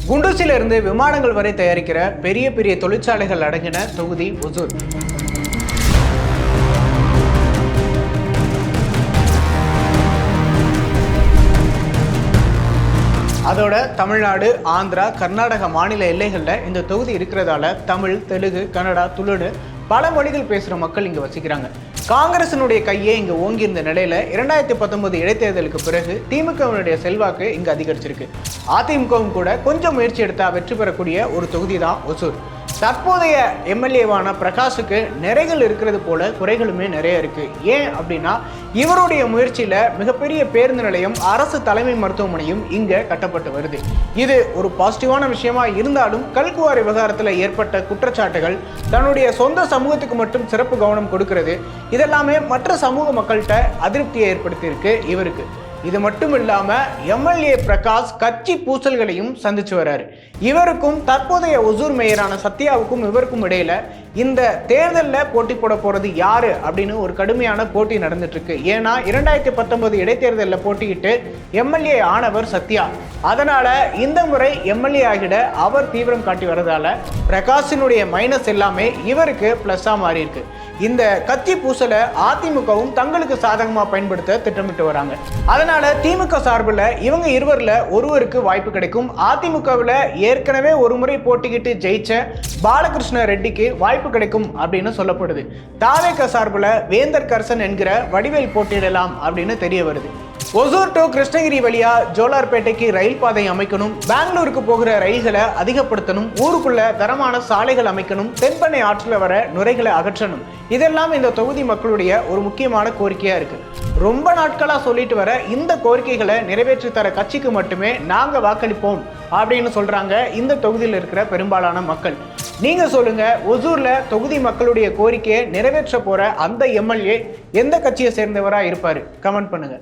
குண்டூசிலிருந்து விமானங்கள் வரை தயாரிக்கிற பெரிய பெரிய தொழிற்சாலைகள் அடங்கின தொகுதி ஒசூர். அதோட தமிழ்நாடு, ஆந்திரா, கர்நாடக மாநில எல்லைகளில் இந்த தொகுதி இருக்கிறதால தமிழ், தெலுங்கு, கன்னடா, துளுன்னு பல மொழிகள் பேசுகிற மக்கள் இங்கே வசிக்கிறாங்க. காங்கிரசினுடைய கையே இங்கே ஓங்கியிருந்த நிலையில் 2019 இடைத்தேர்தலுக்கு பிறகு திமுகவினுடைய செல்வாக்கு இங்கே அதிகரிச்சிருக்கு. அதிமுகவும் கூட கொஞ்சம் முயற்சி எடுத்தால் வெற்றி பெறக்கூடிய ஒரு தொகுதி தான் ஒசூர். தற்போதைய எம்எல்ஏவான பிரகாஷுக்கு நிறைகள் இருக்கிறது போல குறைகளுமே நிறைய இருக்கு. ஏன் அப்படின்னா, இவருடைய முயற்சியில மிகப்பெரிய பேருந்து நிலையம், அரசு தலைமை மருத்துவமனையும் இங்க கட்டப்பட்டு வருது. இது ஒரு பாசிட்டிவான விஷயமா இருந்தாலும், கல்குவாரி விவகாரத்தில் ஏற்பட்ட குற்றச்சாட்டுகள், தன்னுடைய சொந்த சமூகத்துக்கு மட்டும் சிறப்பு கவனம் கொடுக்கிறது, இதெல்லாமே மற்ற சமூக மக்கள்கிட்ட அதிருப்தியை ஏற்படுத்தியிருக்கு இவருக்கு. இது மட்டும் இல்லாம எம்எல்ஏ பிரகாஷ் கட்சி பூசல்களையும் சந்திச்சு வர்றாரு. இவருக்கும் தற்போதைய ஒசூர் மேயரான சத்யாவுக்கும் இவருக்கும் இடையில இந்த தேர்தலில் போட்டி போட போறது யாரு அப்படின்னு ஒரு கடுமையான போட்டி நடந்துட்டு இருக்கு. ஏன்னா 2019 இடைத்தேர்தலில் போட்டியிட்டு எம்எல்ஏ ஆனவர் சத்யா. அதனால இந்த முறை எம்எல்ஏ ஆகிட அவர் தீவிரம் காட்டி வர்றதால பிரகாஷினுடைய மைனஸ் எல்லாமே இவருக்கு பிளஸ்ஸா மாறி இருக்கு. இந்த கட்சி பூசலை அதிமுகவும் தங்களுக்கு சாதகமா பயன்படுத்த திட்டமிட்டு வராங்க. அதனால திமுக சார்பில் இவங்க இருவரில் ஒருவருக்கு வாய்ப்பு கிடைக்கும். அதிமுகவில் ஏற்கனவே ஒரு முறை போட்டிக்கிட்டு ஜெயிச்ச பாலகிருஷ்ண ரெட்டிக்கு வாய்ப்பு கிடைக்கும் அப்படின்னு சொல்லப்படுது. தாவேக சார்பில் வேந்தர் கர்சன் என்கிற வடிவேல் போட்டியிடலாம் அப்படின்னு தெரிய வருது. ஒசூர் டு கிருஷ்ணகிரி வழியா ஜோலார்பேட்டைக்கு ரயில் பாதை அமைக்கணும், பெங்களூருக்கு போகிற ரயில்களை அதிகப்படுத்தணும், ஊருக்குள்ள தரமான சாலைகள் அமைக்கணும், தென்பெண்ணை ஆற்றில் வர நுரைகளை அகற்றணும். இதெல்லாம் இந்த தொகுதி மக்களுடைய ஒரு முக்கியமான கோரிக்கையா இருக்கு. ரொம்ப நாட்களா சொல்லிட்டு வர இந்த கோரிக்கைகளை நிறைவேற்றி தர கட்சிக்கு மட்டுமே நாங்க வாக்களிப்போம் அப்படின்னு சொல்றாங்க இந்த தொகுதியில் இருக்கிற பெரும்பாலான மக்கள். நீங்க சொல்லுங்க, ஒசூர்ல தொகுதி மக்களுடைய கோரிக்கையை நிறைவேற்ற போற அந்த எம்எல்ஏ எந்த கட்சியை சேர்ந்தவரா இருப்பாரு? கமெண்ட் பண்ணுங்க.